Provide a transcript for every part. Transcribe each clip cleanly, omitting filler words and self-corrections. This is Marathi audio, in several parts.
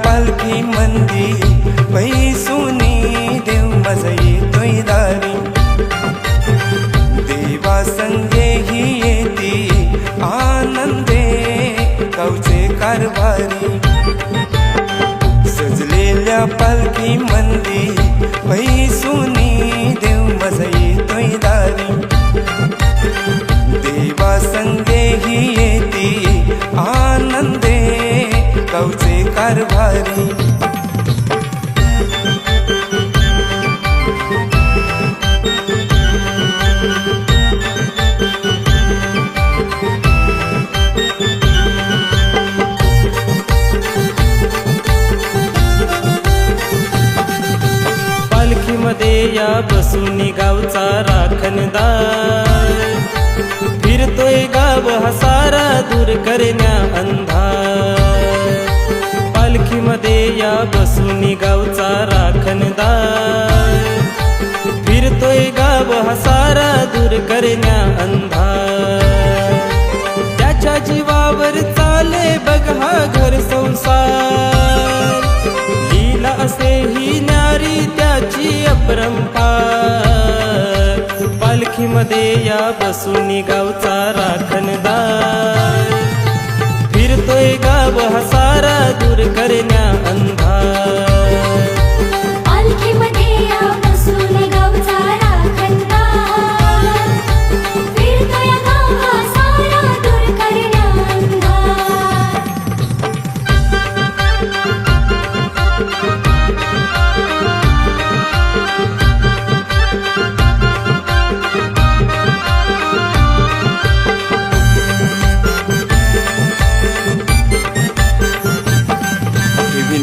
पालखी मंदी पैसुनी देव माझा येतोय दारी देवा संगे ही येती आनंदे गावचे कारभारी सजलेल्या पालखी मंदी पैसुनी देव माझा येतोय दारी देवा संगे ही येती आनंदे गावचे कारभारी पालखीमध्ये या बसूनी गावचा राखणदार फिरतोय गाव हा सारा दूर करण्या अंधार पालखीमध्ये या बसूनी गावचा राखणदार फिरतोय गाव हा सारा दूर करण्या अंधार त्याच्या जीवावर चाले बघ हा घर संसार लीला असे ही नारी त्याची अपरंपार पालखीमध्ये या बसूनी गावचा राखणदार फिरतोय गाव हा सारा दूर करण्या अंधार पालखीमध्ये या बसूनी गावचा राखणदार फिरतोय गाव हा सारा दूर करण्या अंधार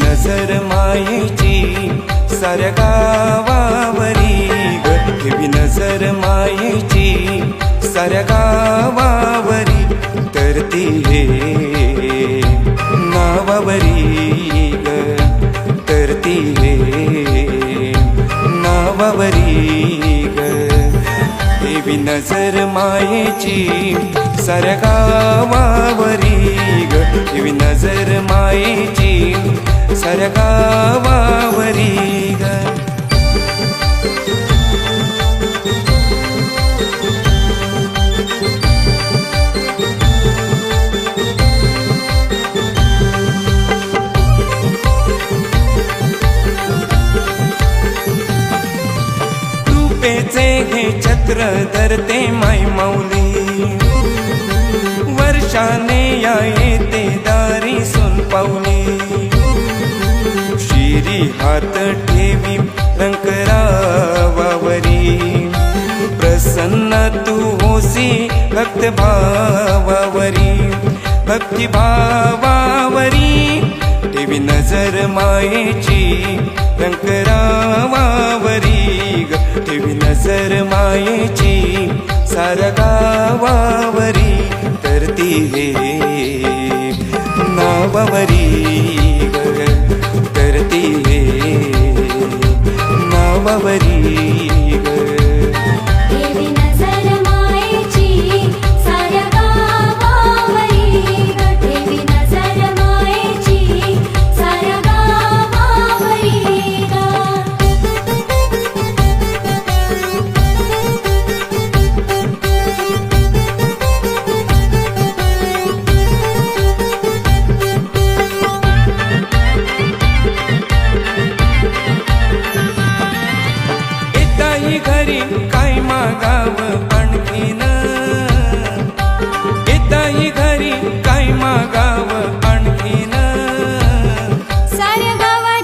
नजर मायेची साऱ्या गावावरी ग ठेवी नजर मायेची साऱ्या गावावरी तर ती हे नावावरी ग तर ती हे नावावरी ग ठेवी नजर मायेची साऱ्या गावावरी ग ठेवी नजर मायेची साऱ्या गावावरी ग कृपेचे हे छत्र धरते माय माऊली वर्षाने या येते दारी सोन पाऊली शिरी हात ठेवी रंकरावावरी प्रसन्न तू होसी भक्त भावावरी भक्ती भावावरी ठेवी नजर मायेची रंकरावावरी ग ठेवी नजर मायेची साऱ्या गावावरी तर ती हे नावावरी ग तर ती हे नावावरी ग ठेवी नजर मायेची साऱ्या गावावरी ग ठेवी नजर मायेची साऱ्या गावावरी ग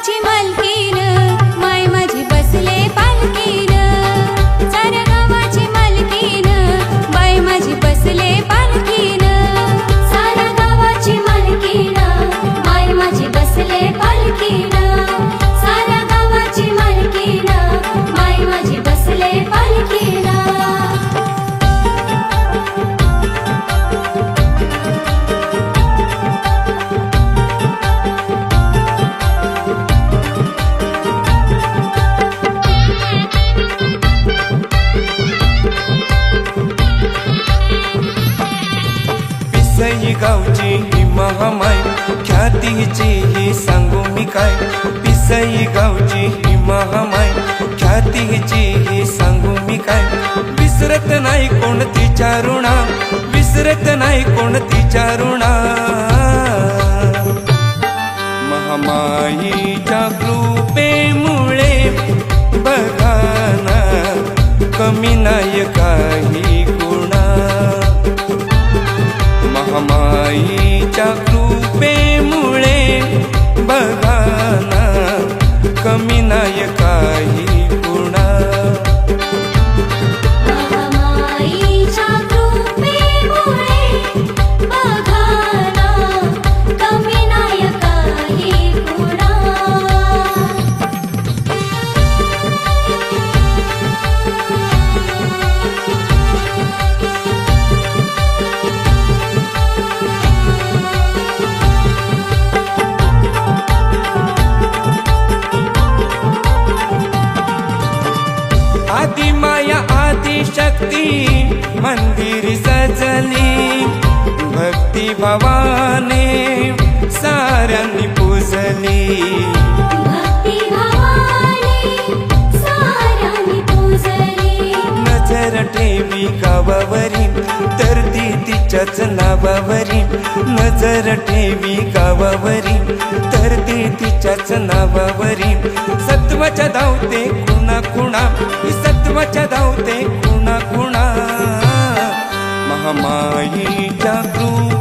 गावाची मालकीन माय माझी बसले पालकीन साऱ्या गावाची मालकीन बाय माझी बसले पालकीन साऱ्या गावाची मालकीन माय माझी बसले पालकीन साऱ्या गावाची मालकीन माय माझी बसले पालकीन पिसई गावची ही महामाय ख्यातीची ही सांगू मी काय पिसई गावची ही महामाय ख्यातीची ही सांगू मी काय विसरत नाही कोण तिच्या ऋणा विसरत नाही कोण तिच्या ऋणा महामाईच्या कृपेमुळे बघाना कमी नाही काही गुणा महामाईच्या कृपेमुळे बघाना कमी नाही काही गुणा महामाईच्या कृपेमुळे बघाना कमी नाही काही गुणा आदि माया आदि शक्ती मंदिर सजली भक्ती भावाने साऱ्यांनी पूजली भक्ती भावाने साऱ्यांनी पूजली नजर ठेवी गावावरी तर ती तिच्याच नावावरी नजर ठेवी गावावरी तर ती तिच्याच नावावरी सत्वाच्या धावते कुणा कुणा सत्वाच्या धावते कुणा कुणा महामाईच्या कृपेमुळे